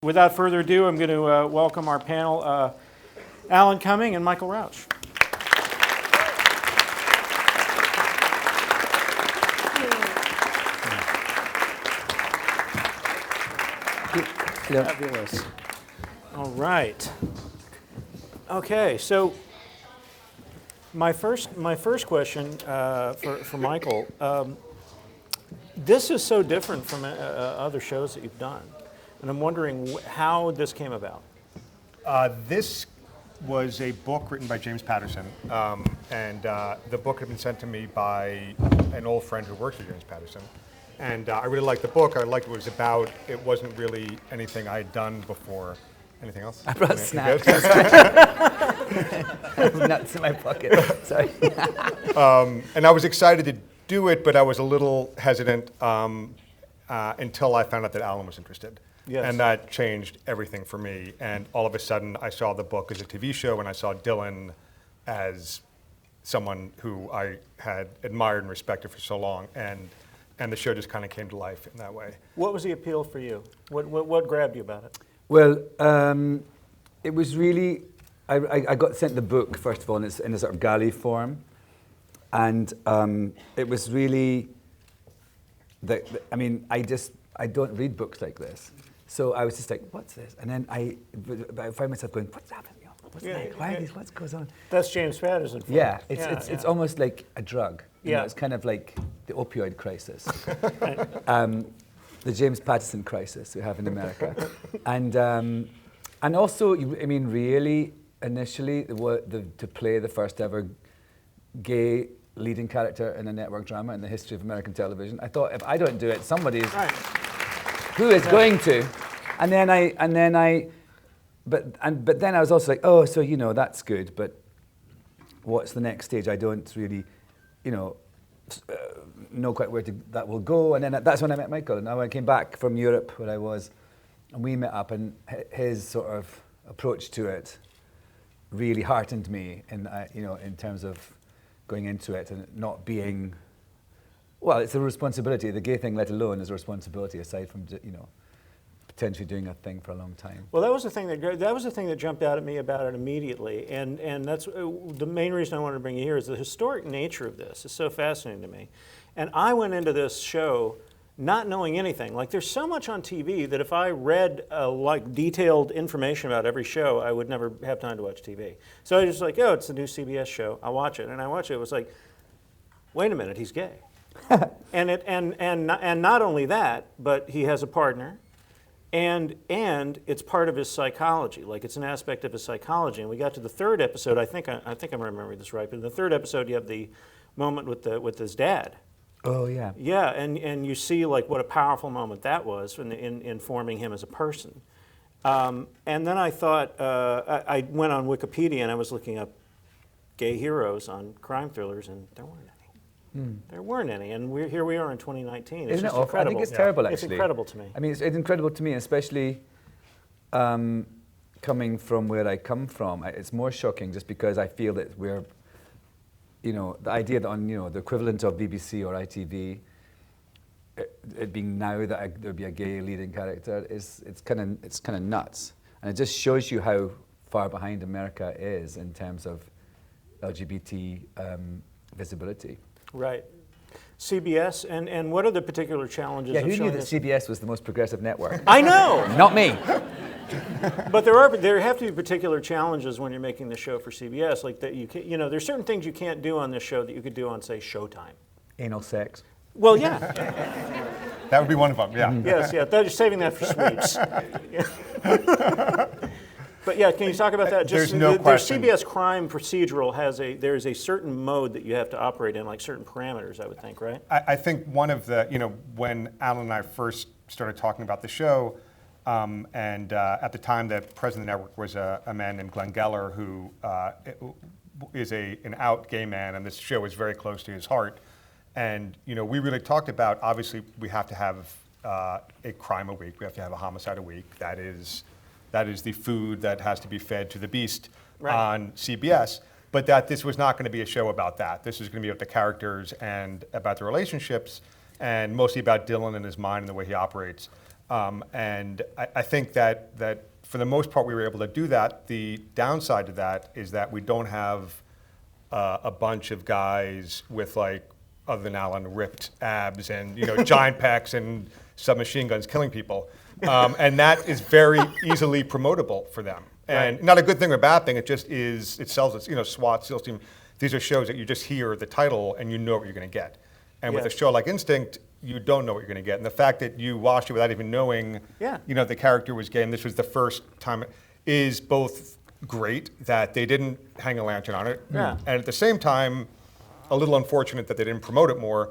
Without further ado, I'm going to welcome our panel, Alan Cumming and Michael Rauch. Fabulous. All right. Okay, so my first question for Michael. This is so different from other shows that you've done, and I'm wondering how this came about. This was a book written by James Patterson, and the book had been sent to me by an old friend who works with James Patterson. And I really liked the book. I liked what it was about. It wasn't really anything I had done before. Anything else? I brought snacks. Nuts in my pocket. Sorry. And I was excited to do it, but I was a little hesitant until I found out that Alan was interested. Yes. And that changed everything for me. And all of a sudden, I saw the book as a TV show, and I saw Dylan as someone who I had admired and respected for so long. And the show just kind of came to life in that way. What was the appeal for you? What grabbed you about it? Well, it was really, I got sent the book, first of all, in a sort of galley form. And it was really, I don't read books like this. So I was just like, what's this? And then I find myself going, what's happening? What's that? Why is what goes on? That's James Patterson. Yeah, it's almost like a drug. You know, it's kind of like the opioid crisis, the James Patterson crisis we have in America, and also, really, initially, to play the first ever gay leading character in a network drama in the history of American television, I thought if I don't do it, somebody's who is going to, and then but then I was also like, oh, so that's good, but what's the next stage? I don't really, know quite where that will go. And then that's when I met Michael. And now I came back from Europe, where I was, and we met up, and his sort of approach to it really heartened me, in terms of going into it and not being. Well, it's a responsibility. The gay thing, let alone, is a responsibility aside from potentially doing a thing for a long time. Well, that was the thing that jumped out at me about it immediately, and that's the main reason I wanted to bring you here is the historic nature of this is so fascinating to me, and I went into this show not knowing anything. Like, there's so much on TV that if I read detailed information about every show, I would never have time to watch TV. So I just like, oh, it's a new CBS show. I'll watch it, and I watched it. It was like, wait a minute, he's gay, and not only that, but he has a partner. And it's part of his psychology, like it's an aspect of his psychology. And we got to the third episode. I think I'm remembering this right. But in the third episode, you have the moment with his dad. Oh yeah. Yeah, and you see like what a powerful moment that was in forming him as a person. And then I thought I went on Wikipedia and I was looking up gay heroes on crime thrillers, and there weren't any. There weren't any, and here we are in 2019. It's Isn't it just awful? incredible. I think it's terrible, actually. It's incredible to me. I mean, it's incredible to me, especially coming from where I come from. It's more shocking just because I feel that we're, the idea that on, the equivalent of BBC or ITV, it being now that there'd be a gay leading character it's kind of nuts, and it just shows you how far behind America is in terms of LGBT visibility. Right. CBS, and what are the particular challenges? Yeah, of who knew showing that this? CBS was the most progressive network? I know! Not me. But there have to be particular challenges when you're making the show for CBS, like that there's certain things you can't do on this show that you could do on, say, Showtime. Anal sex. Well, yeah. That would be one of them, yeah. Yes, yeah. You're saving that for sweeps. But yeah, can you talk about that? There's no question. CBS crime procedural there's a certain mode that you have to operate in, like certain parameters, I would think, right? I think one of the, when Alan and I first started talking about the show, and at the time the president of the network was a man named Glenn Geller, who is an out gay man, and this show is very close to his heart. And we really talked about, obviously, we have to have a crime a week. We have to have a homicide a week. That is the food that has to be fed to the beast on CBS. But that this was not going to be a show about that. This was going to be about the characters and about the relationships, and mostly about Dylan and his mind and the way he operates. And I think that for the most part we were able to do that. The downside to that is that we don't have a bunch of guys with, like, other than Alan, ripped abs and giant pecs and submachine guns killing people, and that is very easily promotable for them. And Right. not a good thing or a bad thing. It just is. It sells it. SWAT, SEALs Team. These are shows that you just hear the title and you know what you're going to get. And with a Yes. show like Instinct, you don't know what you're going to get. And the fact that you watched it without even knowing, Yeah. the character was gay, and this was the first time, is both great that they didn't hang a lantern on it, Yeah. and at the same time, a little unfortunate that they didn't promote it more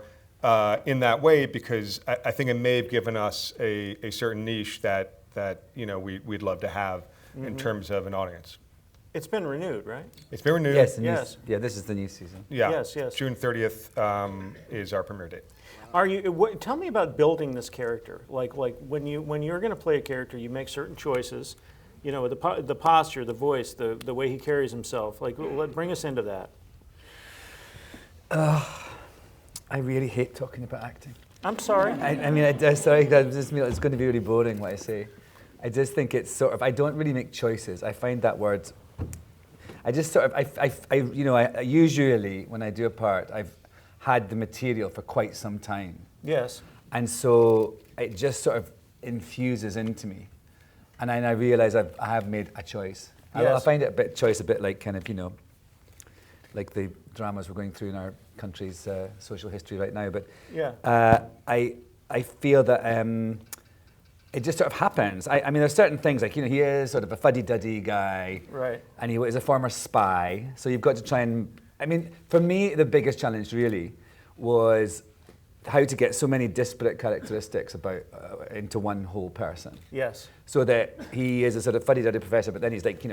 in that way, because I think it may have given us a certain niche that we'd love to have in terms of an audience. It's been renewed, right? It's been renewed. Yes, Yes. yeah, this is the new season. Yeah. Yes, yes. June 30th is our premiere date. Tell me about building this character. Like when you're going to play a character, you make certain choices. The posture, the voice, the way he carries himself. Bring us into that. I really hate talking about acting. I'm sorry. Sorry, it's going to be really boring what I say. I just think it's sort of, I don't really make choices. I find that word, I just sort of, I usually, when I do a part, I've had the material for quite some time. Yes. And so it just sort of infuses into me. And then I realize I have made a choice. I Yes. find it a bit like kind of, like the dramas we're going through in our country's social history right now. But Yeah. I feel that it just sort of happens. I mean, there's certain things like, he is sort of a fuddy-duddy guy. Right. And he was a former spy. So you've got to try and, for me, the biggest challenge really was how to get so many disparate characteristics into one whole person. Yes. So that he is a sort of fuddy-duddy professor, but then he's like,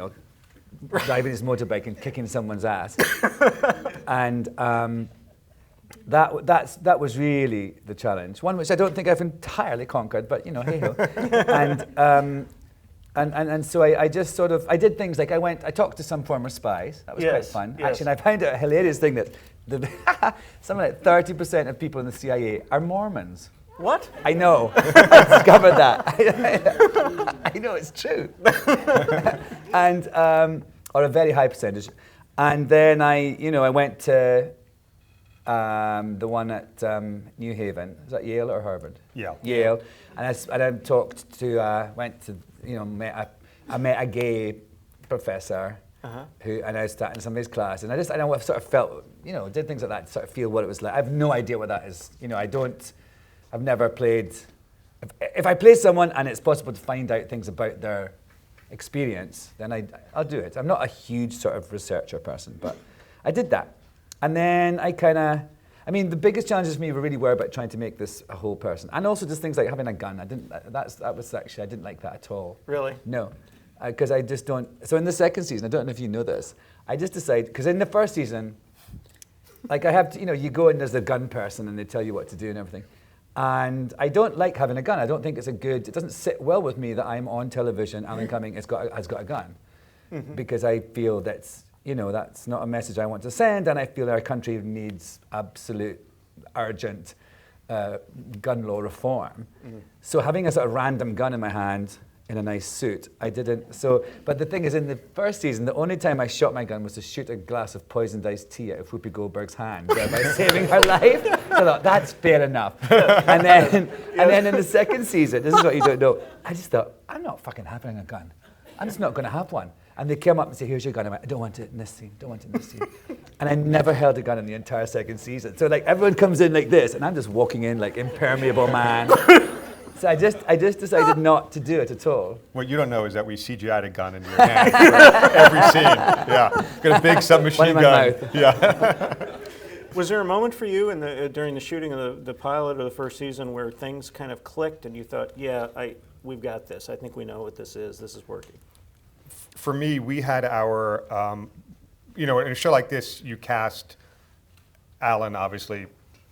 driving his motorbike and kicking someone's ass. And that was really the challenge. One which I don't think I've entirely conquered, but hey-ho. And so I just sort of, I did things like I talked to some former spies. That was quite Yes, fun. yes. Actually, and I found it a hilarious thing that something like 30% of people in the CIA are Mormons. What? I know. I discovered that. I know it's true. And or a very high percentage. And then I went to the one at New Haven. Is that Yale or Harvard? Yale. Yale. And I talked to, I met a gay professor and I was starting somebody's class, and I sort of felt, did things like that to sort of feel what it was like. I have no idea what that is. I've never played. If I play someone and it's possible to find out things about their experience, then I'll do it. I'm not a huge sort of researcher person, but I did that. And then the biggest challenges for me really were about trying to make this a whole person. And also just things like having a gun. I didn't like that at all. Really? No. Because I just don't. So in the second season, I don't know if you know this, I just decided, because in the first season, like I have to, you go and there's a gun person and they tell you what to do and everything. And I don't like having a gun. I don't think it doesn't sit well with me that I'm on television, Alan Cumming has got a gun. Mm-hmm. Because I feel that's not a message I want to send, and I feel our country needs absolute, urgent gun law reform. Mm-hmm. So having a sort of random gun in my hand in a nice suit, I didn't. So, but the thing is, in the first season, the only time I shot my gun was to shoot a glass of poisoned iced tea out of Whoopi Goldberg's hand, thereby saving her life. So I thought, that's fair enough. And then in the second season, this is what you don't know, I just thought, I'm not fucking having a gun. I'm just not going to have one. And they came up and said, here's your gun. I went, I don't want it in this scene, don't want it in this scene. And I never held a gun in the entire second season. So like everyone comes in like this, and I'm just walking in like impermeable man. So I just decided not to do it at all. What you don't know is that we CGI'd a gun into your hand for every scene. Yeah, got a big submachine One in my gun. mouth. Yeah. Was there a moment for you during the shooting of the pilot of the first season where things kind of clicked and you thought, we've got this. I think we know what this is. This is working. For me, we had our, in a show like this, you cast Alan, obviously,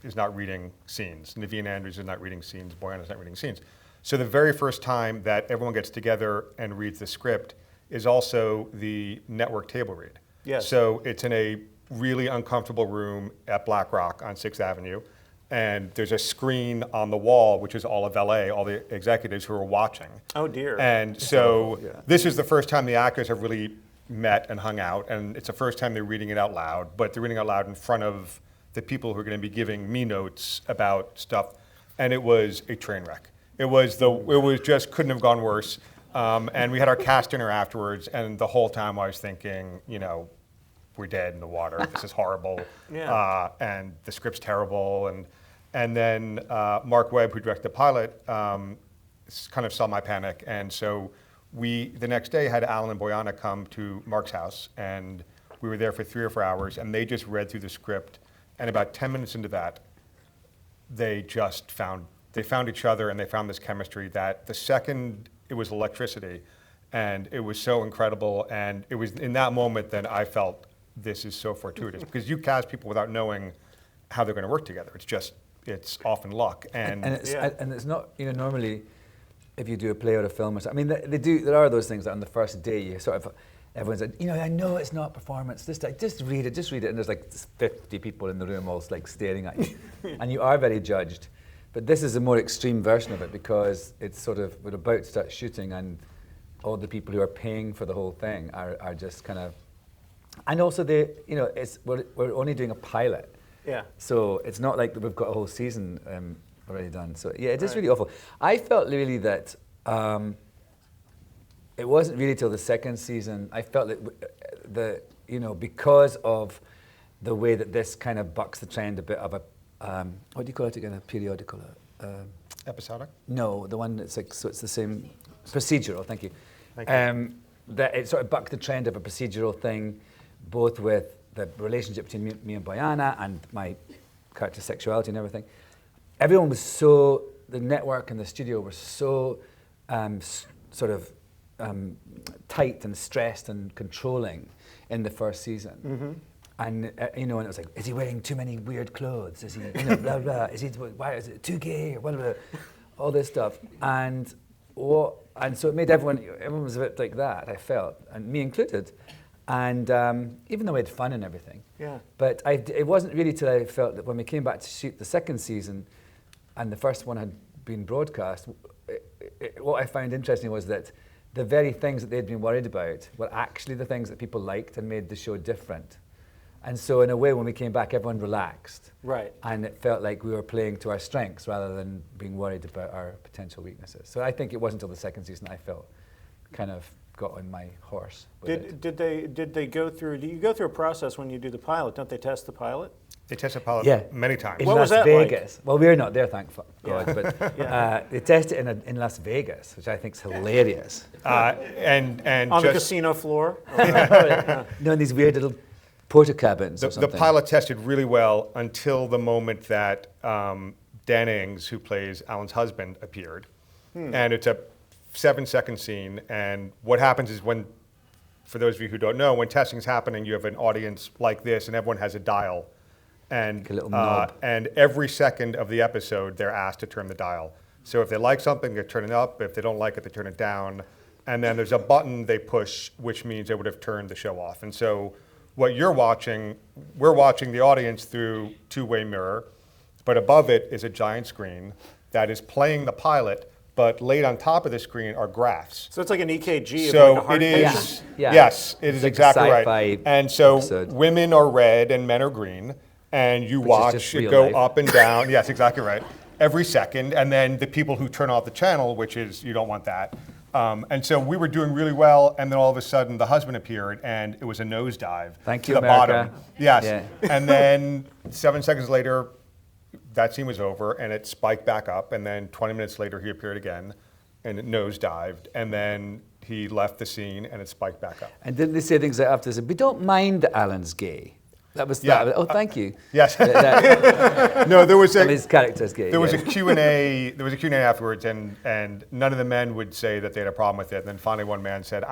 is not reading scenes. Naveen Andrews is not reading scenes. Bojana is not reading scenes. So the very first time that everyone gets together and reads the script is also the network table read. Yes. So it's in a really uncomfortable room at Black Rock on 6th Avenue. and there's a screen on the wall, which is all of LA, all the executives who are watching. Oh dear. And so this is the first time the actors have really met and hung out, and it's the first time they're reading it out loud, but they're reading out loud in front of the people who are going to be giving me notes about stuff, and it was a train wreck. It was just couldn't have gone worse. And we had our cast dinner afterwards, and the whole time I was thinking, we're dead in the water. This is horrible. Yeah. And the script's terrible. And then Mark Webb, who directed the pilot, kind of saw my panic. And so we, the next day, had Alan and Bojana come to Mark's house, and we were there for 3 or 4 hours, and they just read through the script. And about 10 minutes into that, they found each other, and they found this chemistry that the second it was electricity, and it was so incredible. And it was in that moment that I felt this is so fortuitous, because you cast people without knowing how they're going to work together. It's often luck. And it's not, normally if you do a play or a film or something, I mean, there are those things that on the first day you sort of, everyone's like, I know it's not performance, just read it, and there's like 50 people in the room all like staring at you, and you are very judged. But this is a more extreme version of it, because it's sort of, we're about to start shooting, and all the people who are paying for the whole thing are just kind of, and also we're only doing a pilot. Yeah. So it's not like we've got a whole season already done. So yeah, it is really awful. I felt really that it wasn't really till the second season, I felt that because of the way that this kind of bucks the trend a bit of a, what do you call it again, a periodical? episodic? No, the one that's like, so it's the same, procedural, thank you. Thank you. That it sort of bucked the trend of a procedural thing, both with the relationship between me and Bojana and my character's sexuality and everything. Everyone was so, the network and the studio were so sort of tight and stressed and controlling in the first season. Mm-hmm. And and it was like, is he wearing too many weird clothes? Is he, blah blah? Is he, why is it too gay? Or blah, blah, all this stuff. And so it made everyone was a bit like that, I felt, and me included. And even though we had fun and everything. Yeah. But it wasn't really till I felt that when we came back to shoot the second season, and the first one had been broadcast, what I found interesting was that the very things that they'd been worried about were actually the things that people liked and made the show different. And so in a way, when we came back, everyone relaxed. Right. And it felt like we were playing to our strengths rather than being worried about our potential weaknesses. So I think it wasn't until the second season I felt kind of got on my horse with it. Did they go through, do you go through a process when you do the pilot? Don't they test the pilot? They tested pilot many times. In What Las was that like? Vegas. Well, we're not there, thank God, but they test it in Las Vegas, which I think is hilarious. And On the just casino floor? No, in these weird little porta cabins or the something. pilot tested really well until the moment that Dan Ings, who plays Alan's husband, appeared. And it's a 7-second scene. And what happens is for those of you who don't know, when testing's happening, you have an audience like this, and everyone has a dial. And a little knob. And every second of the episode, they're asked to turn the dial. So if they like something, they turn it up. If they don't like it, they turn it down. And then there's a button they push, which means they would have turned the show off. And so what you're watching, we're watching the audience through two-way mirror, but above it is a giant screen that is playing the pilot, but laid on top of the screen are graphs. So it's like an EKG So of like a heart it is, patient? Yeah. yes, it It's is like a exactly sci-fi right. And so episode. women are red and men are green, and you Which is watch just it real go life. up and down. Yes, exactly right. Every second, and then the people who turn off the channel, which is, you don't want that. And so we were doing really well, and then all of a sudden the husband appeared, and it was a nosedive Thank to you, the America. bottom. Yes. Yeah. And then 7 seconds later, that scene was over, and it spiked back up, and then 20 minutes later he appeared again, and it nosedived, and then he left the scene, and it spiked back up. And didn't they say things like after, we don't mind that Alan's gay? That was Yeah. that. Oh, thank you. Yes. That, No, there was his character's gay. There was yeah. a Q&A. There was a Q&A afterwards, and none of the men would say that they had a problem with it. And then finally, one man said,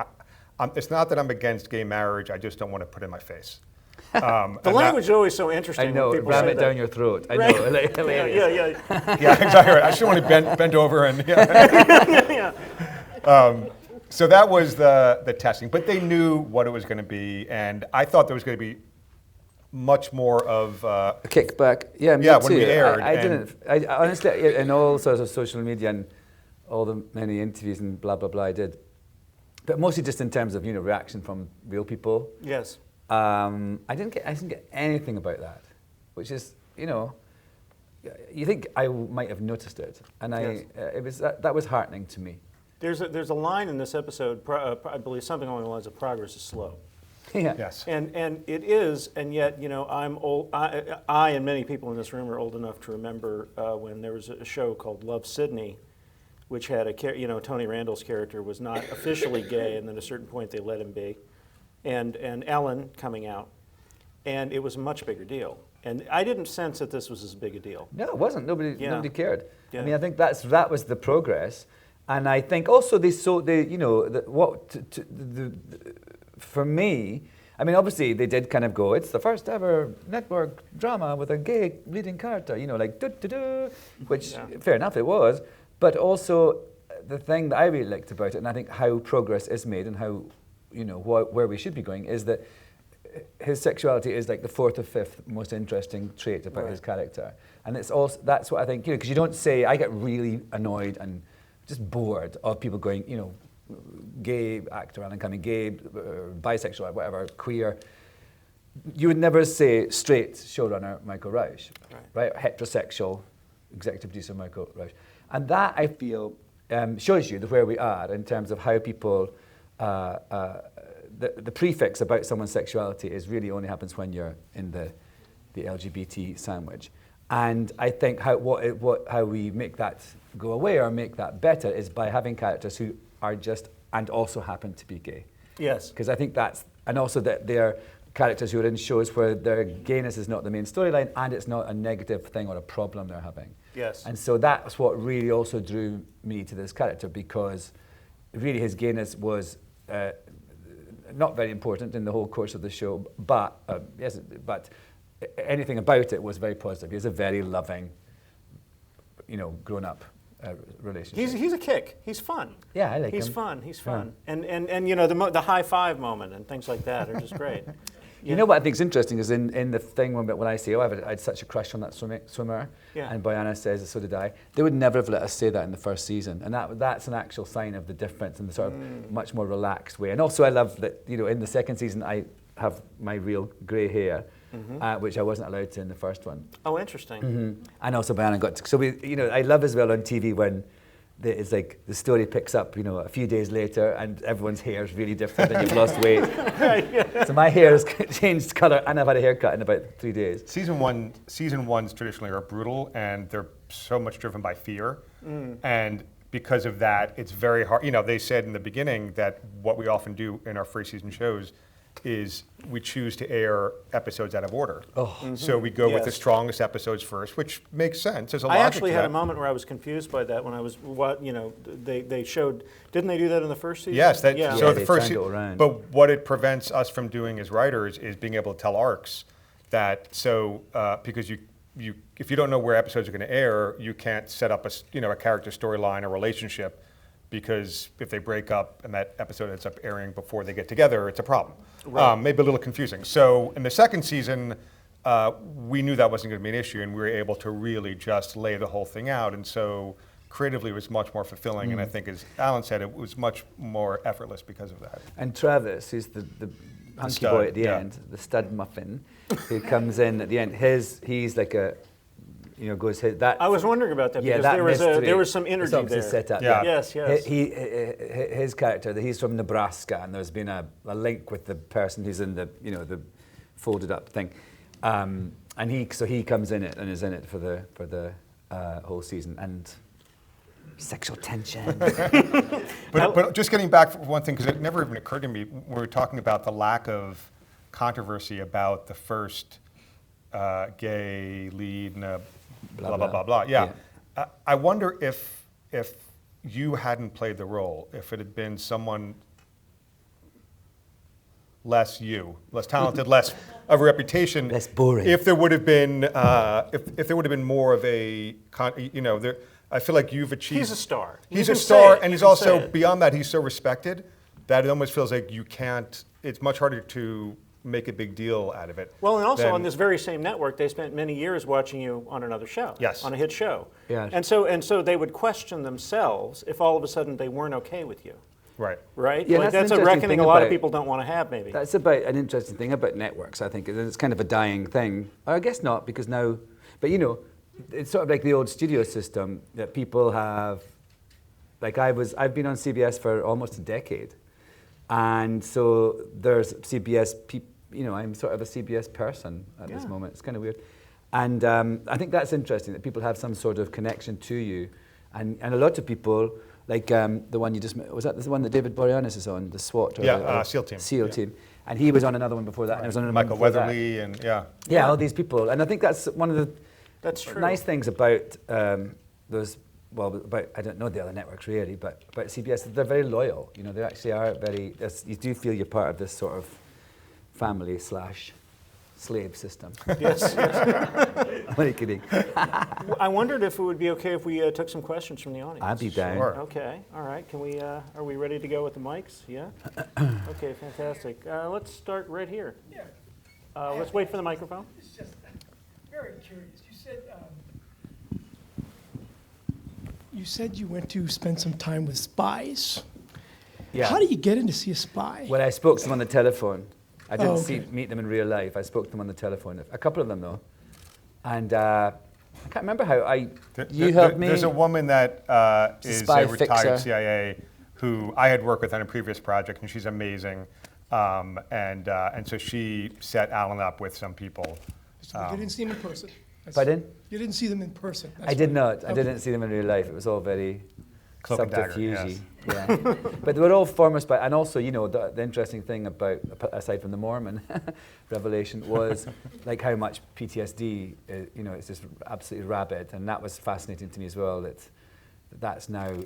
"It's not that I'm against gay marriage. I just don't want to put it in my face." The language is always so interesting I know, when people ram say it that. down your throat. I Right. know, hilarious. Yeah. Yeah, exactly right. I should want to bend over and. Yeah. So that was the testing, but they knew what it was going to be, and I thought there was going to be much more of A kickback. Yeah, me Yeah, too. when we aired, I and- didn't. I honestly, in all sorts of social media and all the many interviews and blah blah blah I did, but mostly just in terms of reaction from real people. Yes. I didn't get anything about that, which is you think I might have noticed it, and Yes. it was that was heartening to me. There's a line in this episode, I believe something along the lines of progress is slow. Yeah. yes. And it is, and yet, I'm old. I and many people in this room are old enough to remember when there was a show called Love, Sydney, which had Tony Randall's character was not officially gay, and then at a certain point they let him be, and Ellen coming out, and it was a much bigger deal. And I didn't sense that this was as big a deal. No, it wasn't. Nobody cared. Yeah. I mean, I think that was the progress, and I think also for me, I mean, obviously they did kind of go, it's the first ever network drama with a gay leading character, like do, which fair enough it was, but also the thing that I really liked about it, and I think how progress is made and how where we should be going, is that his sexuality is like the fourth or fifth most interesting trait about his character. And it's also, that's what I think, because you don't say, I get really annoyed and just bored of people going, gay actor Alan Cumming, gay, bisexual, whatever, queer. You would never say straight showrunner Michael Rauch, right? Heterosexual executive producer Michael Rauch. And that, I feel, shows you where we are in terms of how people, the prefix about someone's sexuality really only happens when you're in the LGBT sandwich. And I think how we make that go away or make that better is by having characters who are just, and also happen to be gay. Yes. Because I think and also that they're characters who are in shows where their gayness is not the main storyline and it's not a negative thing or a problem they're having. Yes. And so that's what really also drew me to this character, because really his gayness was not very important in the whole course of the show, but but anything about it was very positive. He has a very loving, grown-up relationship. He's a kick. He's fun. Yeah, I like him. He's fun. He's fun. Yeah. And the high five moment and things like that are just great. You know what I think is interesting is in the thing when I say, I had such a crush on that swimmer, and Bojana says, so did I, they would never have let us say that in the first season. And that's an actual sign of the difference in the sort of much more relaxed way. And also I love that, in the second season, I have my real grey hair, which I wasn't allowed to in the first one. Oh, interesting. And also Bojana got to, so I love as well on TV when it's like the story picks up, a few days later, and everyone's hair is really different, and you've lost weight. So my hair has changed colour, and I've had a haircut in about 3 days. Season ones traditionally are brutal, and they're so much driven by fear, and because of that, it's very hard. They said in the beginning that what we often do in our first season shows is we choose to air episodes out of order. So we go with the strongest episodes first, which makes sense. There's a logic I actually to had that. a moment where I was confused by that when I was, they showed, didn't they do that in the first season? Yes, so the they first turned it around. But what it prevents us from doing as writers is being able to tell arcs because if you don't know where episodes are going to air, you can't set up a character storyline or relationship, because if they break up and that episode ends up airing before they get together, it's a problem. Right. Maybe a little confusing. So in the second season, we knew that wasn't going to be an issue, and we were able to really just lay the whole thing out. And so creatively, it was much more fulfilling. And I think, as Alan said, it was much more effortless because of that. And Travis, who's the hunky stud, boy at the end, the stud muffin, who comes in at the end, he's like a, goes his, that. I was wondering about that, Yeah, because that there was some energy obviously there. set up. Yeah. Yes. His character, he's from Nebraska, and there's been a link with the person who's in the the folded up thing, and he comes in it and is in it for the whole season, and sexual tension. But just getting back for one thing, because it never even occurred to me, we were talking about the lack of controversy about the first gay lead and blah, blah, blah, blah. Yeah. I wonder if you hadn't played the role, if it had been someone less talented, less of a reputation, less boring. If there would have been, if there would have been more of a, I feel like you've achieved. He's a star. He's a star, and he's also, beyond that, he's so respected that it almost feels like you can't. It's much harder to make a big deal out of it. Well, and also then- on this very same network, they spent many years watching you on another show. Yes. On a hit show. Yes. And so they would question themselves if all of a sudden they weren't okay with you. Right. Right? Yeah, Like that's that's an a interesting reckoning thing a lot of about- people don't want to have, maybe. That's about an interesting thing about networks, I think. It's kind of a dying thing. Or I guess not, because now, but it's sort of like the old studio system that people have. Like I've been on CBS for almost a decade. And so there's CBS people, I'm sort of a CBS person at this Yeah. moment. It's kind of weird. And I think that's interesting, that people have some sort of connection to you. And a lot of people, like the one you just, was that the one that David Boreanaz is on, the SWAT? SEAL team. SEAL Yeah. team. And he was on another one before that, and I was on another Michael one before that. Weatherly and yeah. Yeah, all these people. And I think that's one of the That's true. nice things about those, I don't know the other networks really, but about CBS, they're very loyal. They actually are very, you do feel you're part of this sort of family/slave system. Yes. I'm only kidding. I wondered if it would be okay if we took some questions from the audience. I'd be down. Sure. Okay, all right. Can we? Are we ready to go with the mics? Yeah. Okay, fantastic. Let's start right here. Yeah, Let's wait for the microphone. it's just very curious. You said you went to spend some time with spies. Yeah. How do you get in to see a spy? Well, I spoke to them on the telephone. I didn't Oh, okay. meet them in real life. I spoke to them on the telephone. A couple of them, though. And I can't remember how you helped me. There's a woman that is spy a retired fixer. CIA who I had worked with on a previous project, and she's amazing. And so she set Alan up with some people. So you didn't see them in person. Pardon? You didn't see them in person. That's I did right. not. I Okay. didn't see them in real life. It was all very Cloak and dagger, subterfuge. Yeah. But they were all former spies. And also, the interesting thing about, aside from the Mormon revelation, was like how much PTSD, it's just absolutely rabid. And that was fascinating to me as well, that's now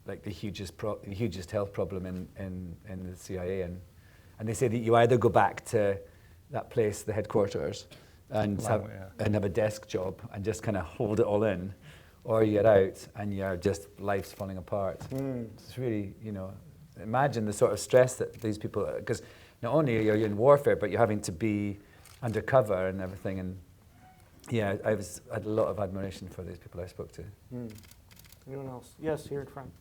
like the hugest health problem in the CIA. And they say that you either go back to that place, the headquarters, and have a desk job and just kind of hold it all in, or you're out and you're just, life's falling apart. It's really, imagine the sort of stress that these people, because not only are you in warfare, but you're having to be undercover and everything. And yeah, I had a lot of admiration for these people I spoke to. Anyone else? Yes, here in front.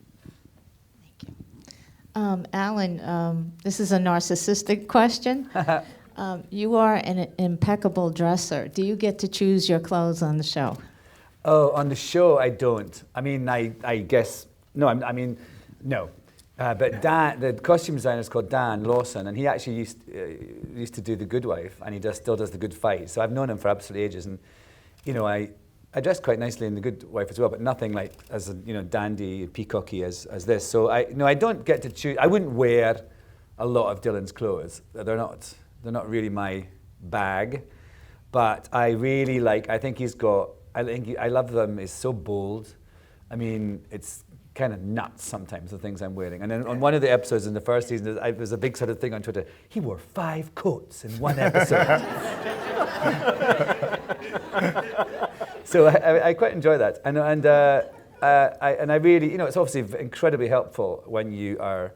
Alan, this is a narcissistic question. You are an impeccable dresser. Do you get to choose your clothes on the show? Oh, on the show, I don't. I mean, I guess, no, no. But Dan, the costume designer is called Dan Lawson, and he actually used to do The Good Wife, and he still does The Good Fight. So I've known him for absolutely ages, and I dressed quite nicely in The Good Wife as well, but nothing like as dandy, peacocky as this. So I don't get to choose. I wouldn't wear a lot of Dylan's clothes. They're not really my bag, but I really like. I think I love them. He's so bold. I mean, it's kind of nuts sometimes, the things I'm wearing. And then on one of the episodes in the first season, there was a big sort of thing on Twitter. He wore 5 coats in one episode. So I quite enjoy that. And I really, it's obviously incredibly helpful when you are,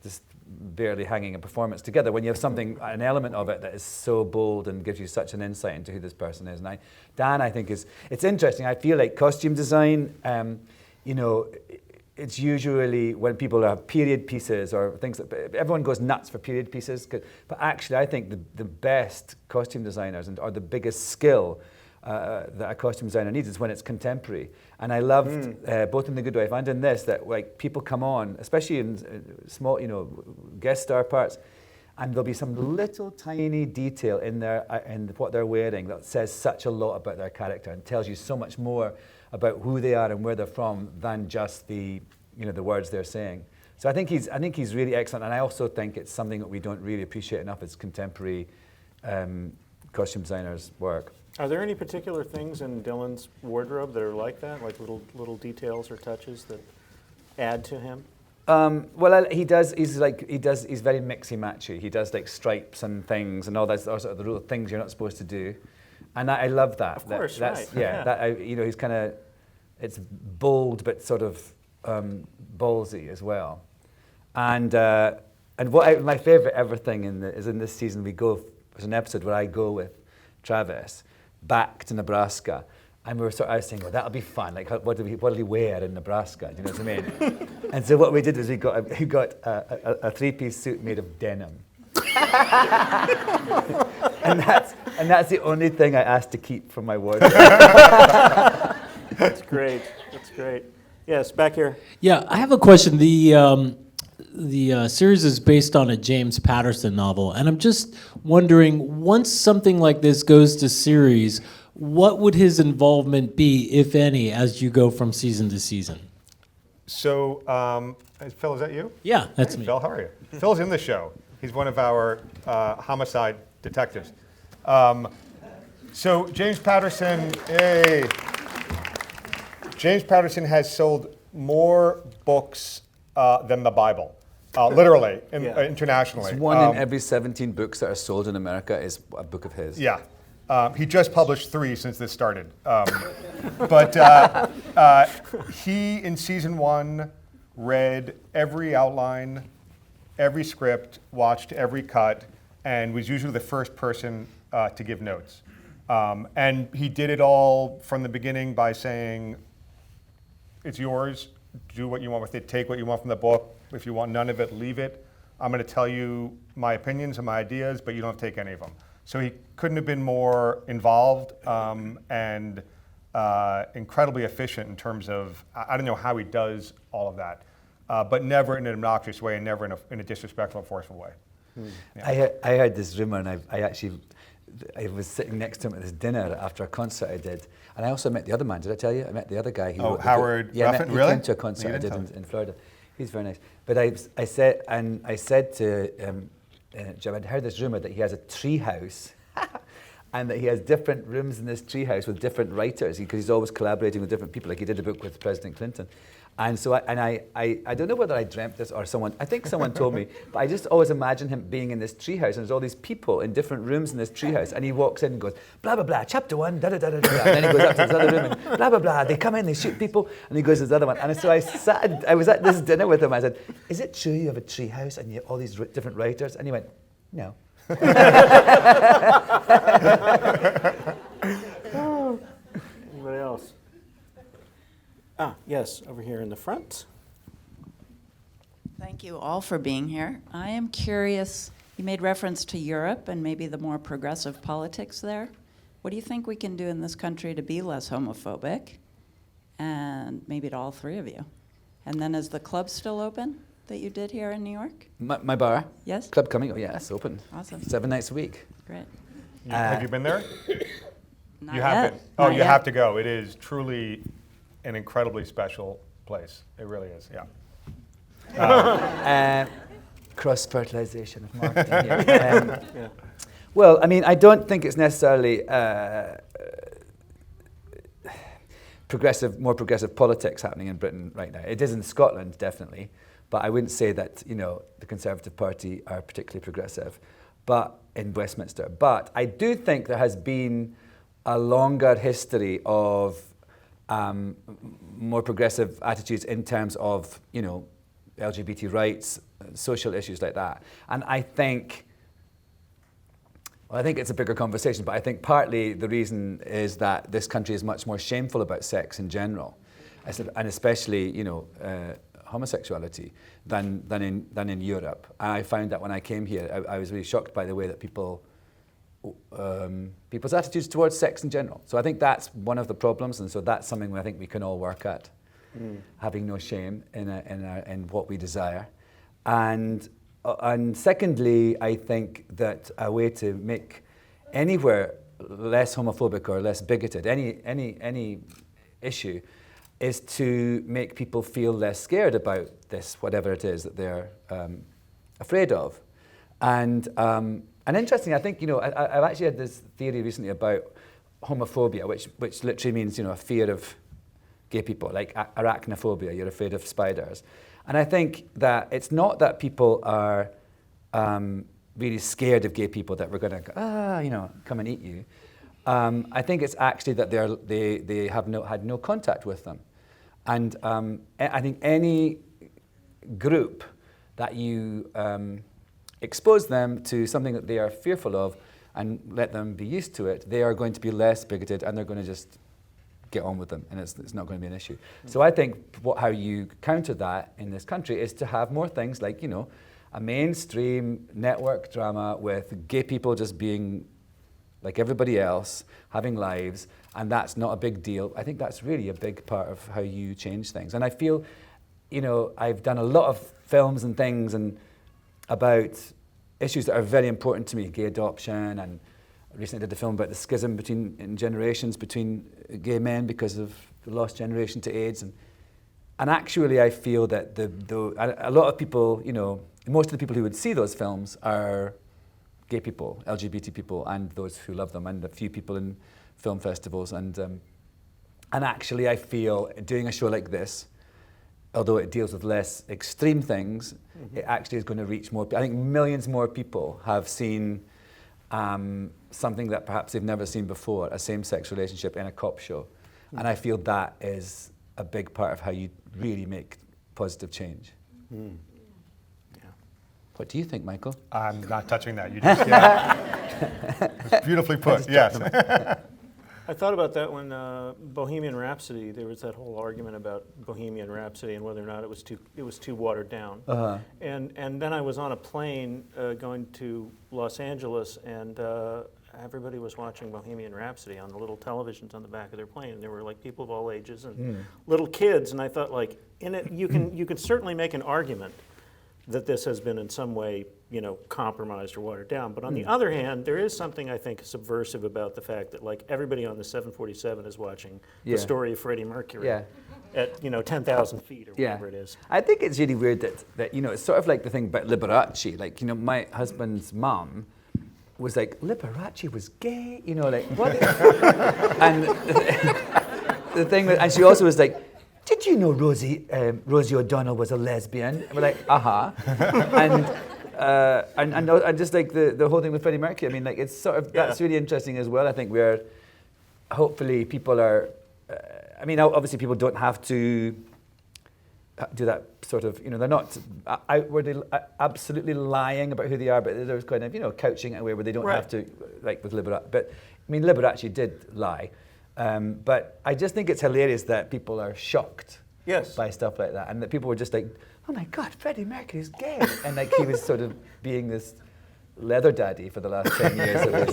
just barely hanging a performance together, when you have an element of it that is so bold and gives you such an insight into who this person is. And Dan, I think it's interesting. I feel like costume design, it's usually when people have period pieces or things everyone goes nuts for period pieces. But actually, I think the best costume designers or the biggest skill that a costume designer needs is when it's contemporary. And I loved both in The Good Wife and in this that like people come on, especially in small, guest star parts, and there'll be some little tiny detail in what they're wearing that says such a lot about their character and tells you so much more about who they are and where they're from than just the words they're saying. So I think he's really excellent, and I also think it's something that we don't really appreciate enough as contemporary costume designers' work. Are there any particular things in Dylan's wardrobe that are like that, like little details or touches that add to him? He does. He's very mixy matchy. He does like stripes and things and all that sort of the little things you're not supposed to do, and I love that. Of course, that's, right. Yeah. He's kind of, it's bold but sort of ballsy as well, and and my favorite ever thing is in this season there's an episode where I go with Travis back to Nebraska. And I was saying, well, that'll be fun. Like, what'll he wear in Nebraska? Do you know what I mean? And so what we did was he got a three-piece suit made of denim. and that's the only thing I asked to keep from my wardrobe. That's great. That's great. Yes, back here. Yeah, I have a question. The series is based on a James Patterson novel, and I'm just wondering, once something like this goes to series, what would his involvement be, if any, as you go from season to season? So, Phil, is that you? Yeah, that's Hey, me. Phil, how are you? Phil's in the show. He's one of our homicide detectives. So James Patterson, James Patterson has sold more books than the Bible, literally, internationally. It's one in every 17 books that are sold in America is a book of his. Yeah. He just published 3 since this started. He, in season 1, read every outline, every script, watched every cut, and was usually the first person to give notes. And he did it all from the beginning by saying, it's yours, do what you want with it, take what you want from the book. If you want none of it, leave it. I'm going to tell you my opinions and my ideas, but you don't take any of them. So he couldn't have been more involved and incredibly efficient in terms of, I don't know how he does all of that, but never in an obnoxious way and never in a disrespectful or forceful way. Yeah. I heard this rumor, and I was sitting next to him at this dinner after a concert I did, and I also met the other man. Did I tell you? I met the other guy. Howard Ruffin, he really? came to a concert I did in Florida. He's very nice. But I said to Jim, I'd heard this rumor that he has a tree house, and that he has different rooms in this tree house with different writers, because he's always collaborating with different people. Like he did a book with President Clinton. And so I don't know whether I dreamt this or I think someone told me, but I just always imagine him being in this treehouse, and there's all these people in different rooms in this treehouse, and he walks in and goes, blah, blah, blah, chapter 1, da, da, da, da, da, and then he goes up to this other room and blah, blah, blah, they come in, they shoot people, and he goes to this other one. And so I was at this dinner with him, I said, is it true you have a treehouse and you have all these different writers? And he went, no. Anybody else? Yes, over here in the front. Thank you all for being here. I am curious, you made reference to Europe and maybe the more progressive politics there. What do you think we can do in this country to be less homophobic? And maybe to all 3 of you. And then is the club still open that you did here in New York? My bar? Yes? Club Cumming? Oh, yes, open. Awesome. 7 nights a week. Great. Have you been there? Not You yet. haven't. Oh, Not you yet. have to go. It is truly an incredibly special place. It really is, yeah. Cross-fertilization of marketing here. Well, I mean, I don't think it's necessarily more progressive politics happening in Britain right now. It is in Scotland, definitely, but I wouldn't say that, the Conservative Party are particularly progressive, but in Westminster. But I do think there has been a longer history of more progressive attitudes in terms of, LGBT rights, social issues like that. And I think it's a bigger conversation, but I think partly the reason is that this country is much more shameful about sex in general, and especially, homosexuality than in Europe. And I found that when I came here, I was really shocked by the way that people's attitudes towards sex in general. So I think that's one of the problems, and so that's something I think we can all work at, having no shame in what we desire. And secondly, I think that a way to make anywhere less homophobic or less bigoted, any issue, is to make people feel less scared about this, whatever it is that they're afraid of. And interesting, I think, I've actually had this theory recently about homophobia, which literally means, a fear of gay people, like arachnophobia, you're afraid of spiders. And I think that it's not that people are really scared of gay people, that we're going to, come and eat you. I think it's actually that they have had no contact with them. And I think any group that you expose them to something that they are fearful of and let them be used to it, they are going to be less bigoted and they're going to just get on with them, and it's not going to be an issue. So I think how you counter that in this country is to have more things like, a mainstream network drama with gay people just being like everybody else, having lives, and that's not a big deal. I think that's really a big part of how you change things. And I feel, I've done a lot of films and things about issues that are very important to me, gay adoption, and recently did a film about the schism in generations between gay men because of the lost generation to AIDS. And actually I feel that a lot of people, most of the people who would see those films are gay people, LGBT people, and those who love them, and a few people in film festivals. And actually I feel doing a show like this, although it deals with less extreme things, it actually is going to reach more. I think millions more people have seen something that perhaps they've never seen before, a same-sex relationship in a cop show. And I feel that is a big part of how you really make positive change. Yeah. What do you think, Michael? I'm not touching that. You just, It's beautifully put, yes. I thought about that when Bohemian Rhapsody, there was that whole argument about Bohemian Rhapsody and whether or not it was too watered down. Uh-huh. And then I was on a plane going to Los Angeles, and everybody was watching Bohemian Rhapsody on the little televisions on the back of their plane, and there were like people of all ages and little kids, and I thought, like, in it you can certainly make an argument that this has been in some way, compromised or watered down. But on the other hand, there is something I think subversive about the fact that, like, everybody on the 747 is watching the story of Freddie Mercury at 10,000 feet or whatever it is. I think it's really weird that it's sort of like the thing about Liberace. Like, my husband's mum was like, Liberace was gay, like, what? And the thing that, and she also was like, did you know Rosie O'Donnell was a lesbian? And we're like, and just like the whole thing with Freddie Mercury. I mean, like, it's sort of, that's really interesting as well. I think where hopefully people are, obviously people don't have to do that sort of, they're not outwardly absolutely lying about who they are, but there's kind of, couching it away where they don't have to, like with Liberace. But, Liberace did lie. But I just think it's hilarious that people are shocked by stuff like that, and that people were just like, oh my God, Freddie Mercury's gay. And like he was sort of being this leather daddy for the last 10 years of his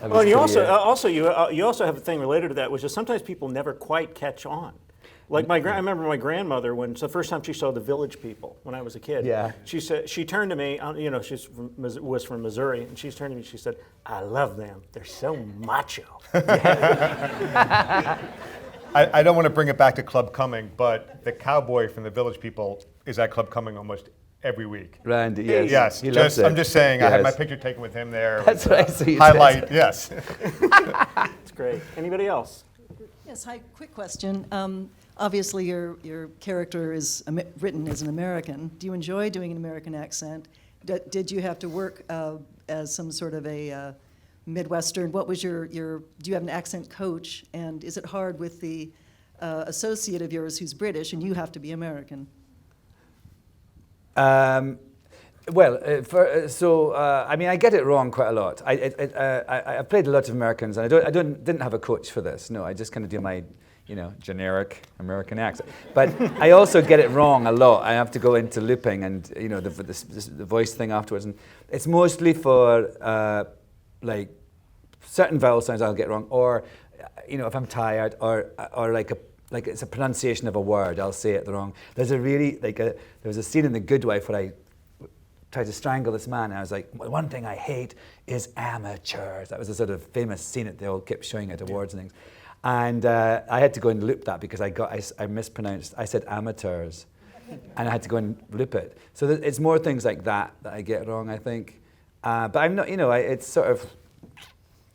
Well, and you also have a thing related to that, which is sometimes people never quite catch on. Like I remember my grandmother, when it's the first time she saw The Village People when I was a kid. Yeah. She turned to me. Was from Missouri, and she turned to me. She said, "I love them. They're so macho." I don't want to bring it back to Club Cumming, but the cowboy from The Village People is at Club Cumming almost every week. Randy, yes. Yes, He loves it. I'm just saying, I had my Yes. picture taken with him there. That's right, so you Highlight, yes. It's great. Anybody else? Yes, hi, quick question. Obviously, your character is written as an American. Do you enjoy doing an American accent? Did you have to work as some sort of a Midwestern? What was do you have an accent coach? And is it hard with the associate of yours who's British and you have to be American? I get it wrong quite a lot. I played a lot of Americans, and I didn't have a coach for this. No, I just kind of do my, generic American accent. But I also get it wrong a lot. I have to go into looping and the voice thing afterwards, and it's mostly for like certain vowel sounds I'll get wrong, or if I'm tired, or like it's a pronunciation of a word, I'll say it wrong. There's there was a scene in The Good Wife where I tried to strangle this man, and I was like, one thing I hate is amateurs. That was a sort of famous scene that they all kept showing at awards and things. And I had to go and loop that because I mispronounced, I said amateurs, and I had to go and loop it. So it's more things like that I get wrong, I think. But I'm not, it's sort of,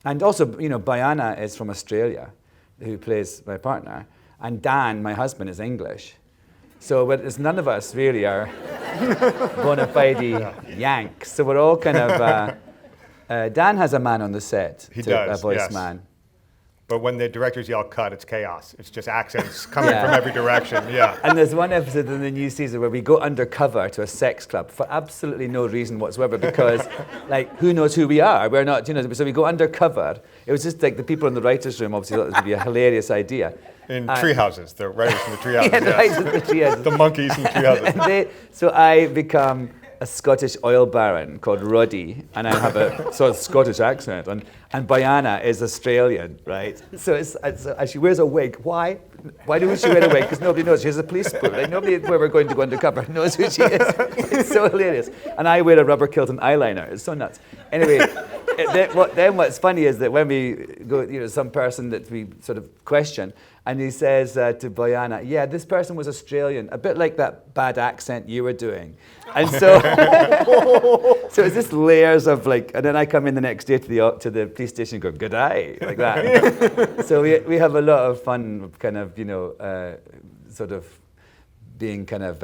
and also, Bojana is from Australia, who plays my partner, and Dan, my husband, is English. So none of us really are bona fide Yanks. So we're all kind of, Dan has a man on the set, He a does, voice yes. man. But when the directors yell cut, it's chaos. It's just accents coming from every direction. Yeah. And there's one episode in the new season where we go undercover to a sex club for absolutely no reason whatsoever because, like, who knows who we are? We're not, so we go undercover. It was just like the people in the writer's room obviously thought this would be a hilarious idea. In tree houses, the writers in the tree houses. The writers in the tree houses. The monkeys in tree houses. And so I become a Scottish oil baron called Roddy, and I have a sort of Scottish accent, and Bojana is Australian, right? So she wears a wig. Why? Why does she wear a wig? Because nobody knows. She has a police book. Like, nobody where we're going to go undercover knows who she is. It's so hilarious. And I wear a rubber kilt and eyeliner. It's so nuts. Anyway, then what's funny is that when we go, some person that we sort of question, and he says to Bojana, yeah, this person was Australian, a bit like that bad accent you were doing. And so, so it's just layers of like, and then I come in the next day to the police station and go, good day, like that. So we have a lot of fun kind of, sort of being kind of,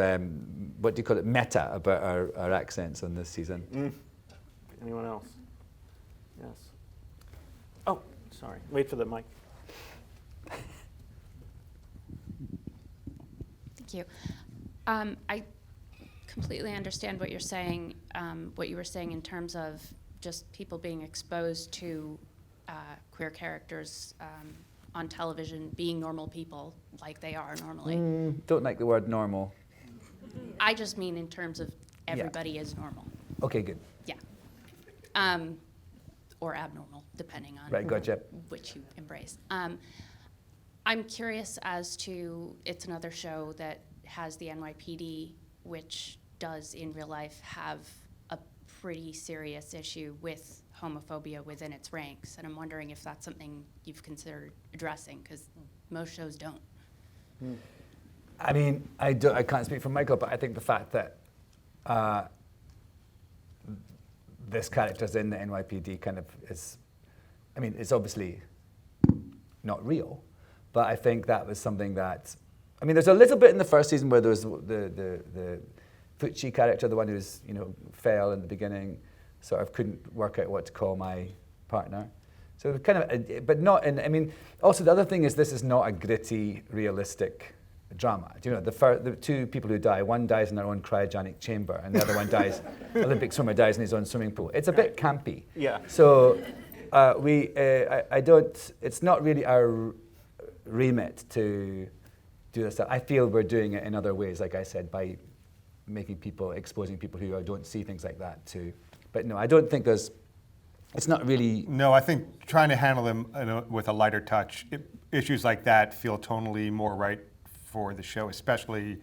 what do you call it, meta about our accents on this season. Anyone else? Yes. Oh, sorry. Wait for the mic. Thank you. I completely understand what you're saying, what you were saying in terms of just people being exposed to queer characters on television being normal people like they are normally. Don't like the word normal. I just mean in terms of everybody is normal. Okay, good. Yeah. Or abnormal, depending on Gotcha. which you embrace. I'm curious as to, it's another show that has the NYPD, which does in real life have a pretty serious issue with homophobia within its ranks. And I'm wondering if that's something you've considered addressing, because most shows don't. I mean, I can't speak for Michael, but I think the fact that this character's in the NYPD kind of is, I mean, it's obviously not real, but I think that was something that, I mean, there's a little bit in the first season where there was the Fucci character, the one who's, fell in the beginning, sort of couldn't work out what to call my partner. So it was kind of, but not in, I mean, also the other thing is this is not a gritty, realistic drama. Do you know, the two people who die, one dies in their own cryogenic chamber and the other one dies, Olympic swimmer dies in his own swimming pool. It's a bit campy. Yeah. So I don't, it's not really our remit to do this stuff. I feel we're doing it in other ways, like I said, by making people, exposing people who don't see things like that too. But no, I don't think there's, it's not really. No, I think trying to handle them with a lighter touch, issues like that feel tonally more right for the show, especially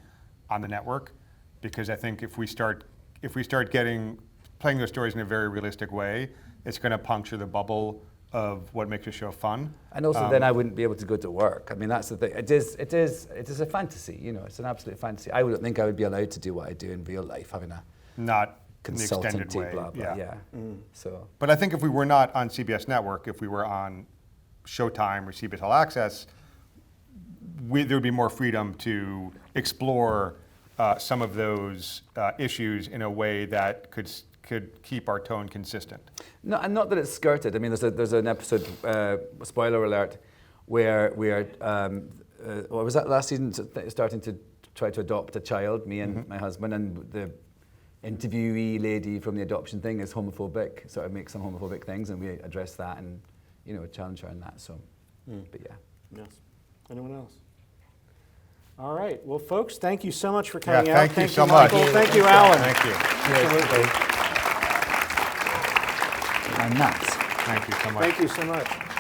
on the network, because I think if we start playing those stories in a very realistic way, it's going to puncture the bubble of what makes a show fun. And also then I wouldn't be able to go to work. I mean, that's the thing. It is a fantasy, it's an absolute fantasy. I wouldn't think I would be allowed to do what I do in real life, having a not consultant, way. blah, blah, yeah. So. But I think if we were not on CBS Network, if we were on Showtime or CBS All Access, there would be more freedom to explore some of those issues in a way that could keep our tone consistent. No, and not that it's skirted. I mean, there's an episode, spoiler alert, where we are, what was that last season, starting to try to adopt a child, me and my husband, and the interviewee lady from the adoption thing is homophobic, sort of makes some homophobic things, and we address that and, challenge her on that, so, but yeah. Yes. Anyone else? All right. Well, folks, thank you so much for coming out. Thank you so much. Michael. Thank you, Alan. Thank you. Absolutely. I'm nuts. Thank you so much. Thank you so much.